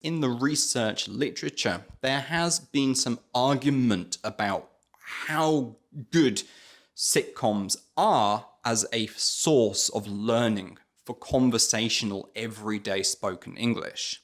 In the research literature, there has been some argument about how good sitcoms are as a source of learning for conversational, everyday spoken English.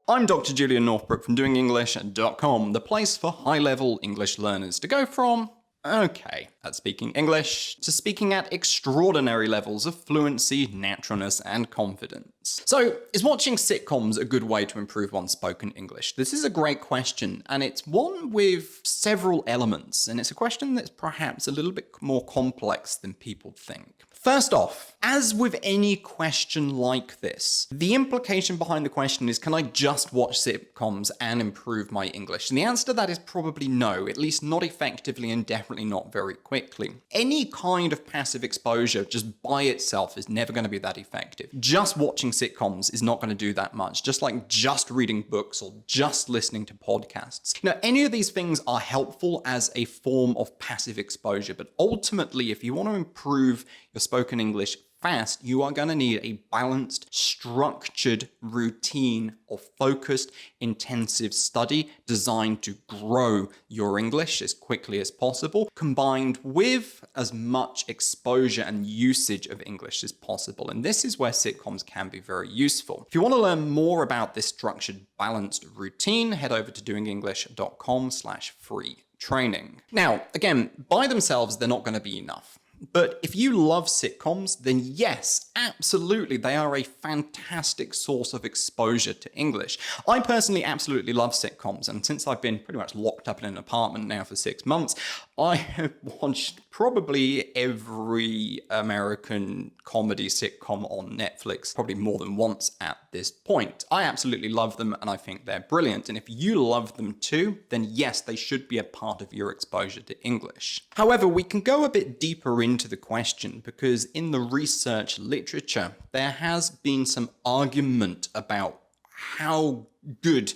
I'm Dr. Julian Northbrook from doingenglish.com, the place for high-level English learners to go from okay at speaking English to speaking at extraordinary levels of fluency, naturalness, and confidence. So, is watching sitcoms a good way to improve one's spoken English? This is a great question, and it's one with several elements, and it's a question that's perhaps a little bit more complex than people think. First off, as with any question like this, the implication behind the question is, can I just watch sitcoms and improve my English? And the answer to that is probably no, at least not effectively and definitely not very quickly. Any kind of passive exposure just by itself is never going to be that effective. Just watching sitcoms is not going to do that much, just like just reading books or just listening to podcasts. Now, any of these things are helpful as a form of passive exposure, but ultimately, if you want to improve your spoken English fast, you are going to need a balanced, structured routine of focused, intensive study designed to grow your English as quickly as possible, combined with as much exposure and usage of English as possible. And this is where sitcoms can be very useful. If you want to learn more about this structured, balanced routine, head over to doingenglish.com/free training. Now, again, by themselves, they're not going to be enough. But if you love sitcoms, then yes, absolutely, they are a fantastic source of exposure to English. I personally absolutely love sitcoms, and since I've been pretty much locked up in an apartment now for 6 months, I have watched probably every American comedy sitcom on Netflix, probably more than once at this point. I absolutely love them, and I think they're brilliant. And if you love them too, then yes, they should be a part of your exposure to English. However, we can go a bit deeper into the question because in the research literature, there has been some argument about how good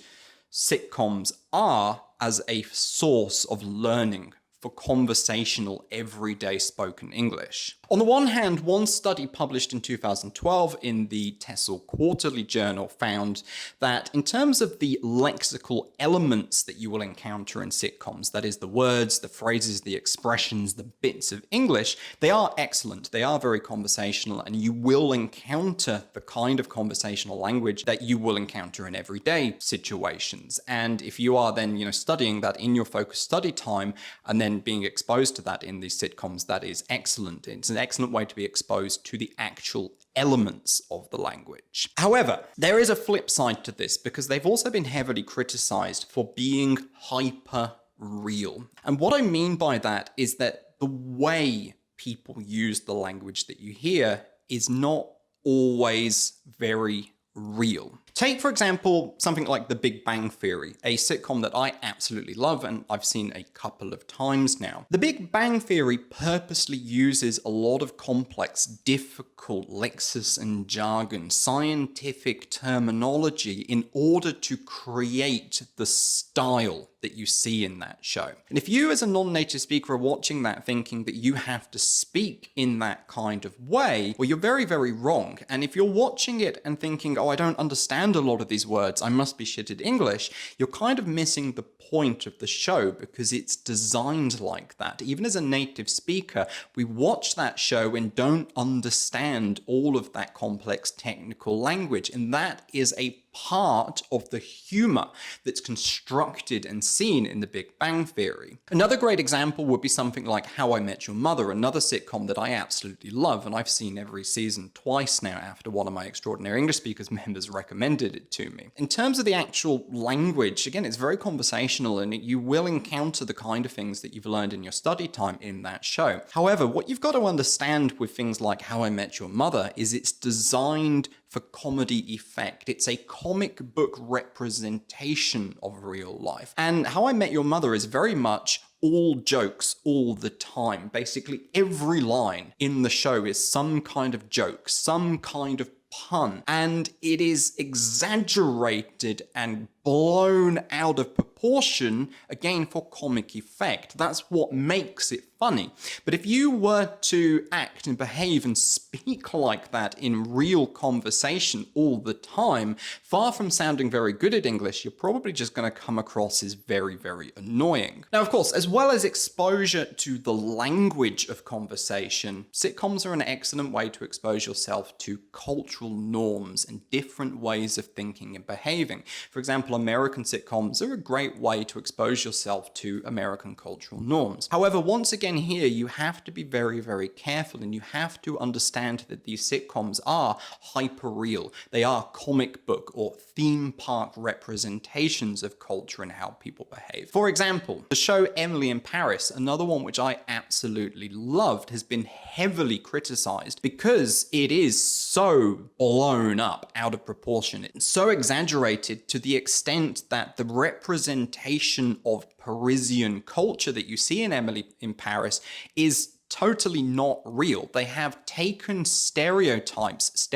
sitcoms are as a source of learning for conversational, everyday spoken English. On the one hand, one study published in 2012 in the TESOL Quarterly Journal found that in terms of the lexical elements that you will encounter in sitcoms, that is the words, the phrases, the expressions, the bits of English, they are excellent, they are very conversational, and you will encounter the kind of conversational language that you will encounter in everyday situations. And if you are then, studying that in your focused study time and then being exposed to that in these sitcoms, that is excellent. It's an excellent way to be exposed to the actual elements of the language. However, there is a flip side to this because they've also been heavily criticized for being hyper real. And what I mean by that is that the way people use the language that you hear is not always very real. Take, for example, something like The Big Bang Theory, a sitcom that I absolutely love and I've seen a couple of times now. The Big Bang Theory purposely uses a lot of complex, difficult lexis and jargon, scientific terminology in order to create the style that you see in that show. And if you as a non-native speaker are watching that thinking that you have to speak in that kind of way, well, you're very, very wrong. And if you're watching it and thinking, oh, I don't understand a lot of these words, I must be shit at English, you're kind of missing the point of the show because it's designed like that. Even as a native speaker, we watch that show and don't understand all of that complex technical language. And that is a part of the humor that's constructed and seen in The Big Bang Theory. Another great example would be something like How I Met Your Mother, another sitcom that I absolutely love, and I've seen every season twice now after one of my Extraordinary English Speakers members recommended it to me. In terms of the actual language, again, it's very conversational and you will encounter the kind of things that you've learned in your study time in that show. However, what you've got to understand with things like How I Met Your Mother is it's designed for comedy effect. It's a comic book representation of real life. And How I Met Your Mother is very much all jokes all the time. Basically, every line in the show is some kind of joke, some kind of pun, and it is exaggerated and blown out of proportion, again, for comic effect. That's what makes it funny. But if you were to act and behave and speak like that in real conversation all the time, far from sounding very good at English, you're probably just going to come across as very, very annoying. Now, of course, as well as exposure to the language of conversation, sitcoms are an excellent way to expose yourself to cultural norms and different ways of thinking and behaving. For example, American sitcoms are a great way to expose yourself to American cultural norms. However, once again here, you have to be very, very careful, and you have to understand that these sitcoms are hyper-real. They are comic book or theme park representations of culture and how people behave. For example, the show Emily in Paris, another one which I absolutely loved, has been heavily criticized because it is so blown up out of proportion. It's so exaggerated to the extent that the representation of Parisian culture that you see in Emily in Paris is totally not real. They have taken stereotypes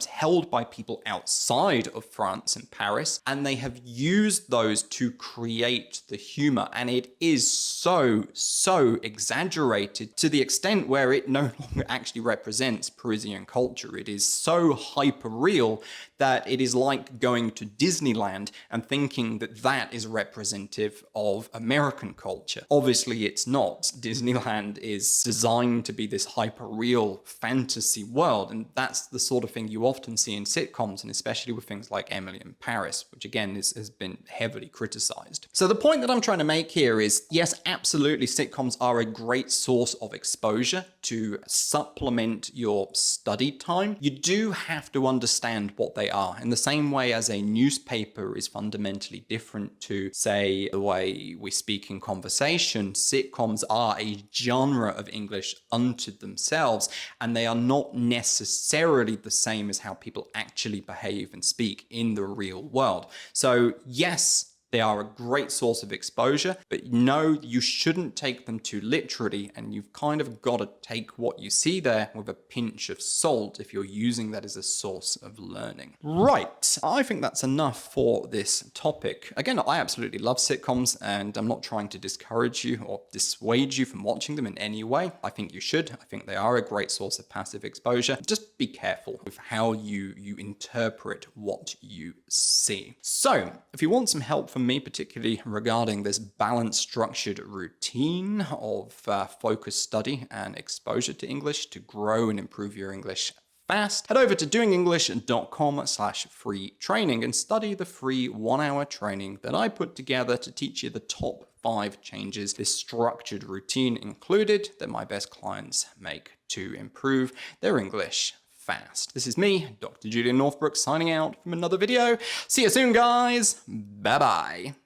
held by people outside of France and Paris, and they have used those to create the humor. And it is so exaggerated to the extent where it no longer actually represents Parisian culture. It is so hyper real that it is like going to Disneyland and thinking that that is representative of American culture. Obviously, it's not. Disneyland is designed to be this hyper-real fantasy world, and that's the sort of thing you often see in sitcoms, and especially with things like Emily in Paris, which again has been heavily criticized. So the point that I'm trying to make here is, yes, absolutely, sitcoms are a great source of exposure to supplement your study time. You do have to understand what they are. In the same way as a newspaper is fundamentally different to, say, the way we speak in conversation, sitcoms are a genre of English unto themselves, and they are not necessarily the same as how people actually behave and speak in the real world. So yes, they are a great source of exposure, but no, you shouldn't take them too literally, and you've kind of got to take what you see there with a pinch of salt if you're using that as a source of learning. Right, I think that's enough for this topic. Again, I absolutely love sitcoms, and I'm not trying to discourage you or dissuade you from watching them in any way. I think you should. I think they are a great source of passive exposure. Just be careful with how you interpret what you see. So, if you want some help from me, particularly regarding this balanced, structured routine of focused study and exposure to English to grow and improve your English fast, head over to doingenglish.com/free training and study the free 1-hour training that I put together to teach you the top 5 changes this structured routine included that my best clients make to improve their English fast. This is me, Dr. Julian Northbrook, signing out from another video. See you soon, guys. Bye-bye.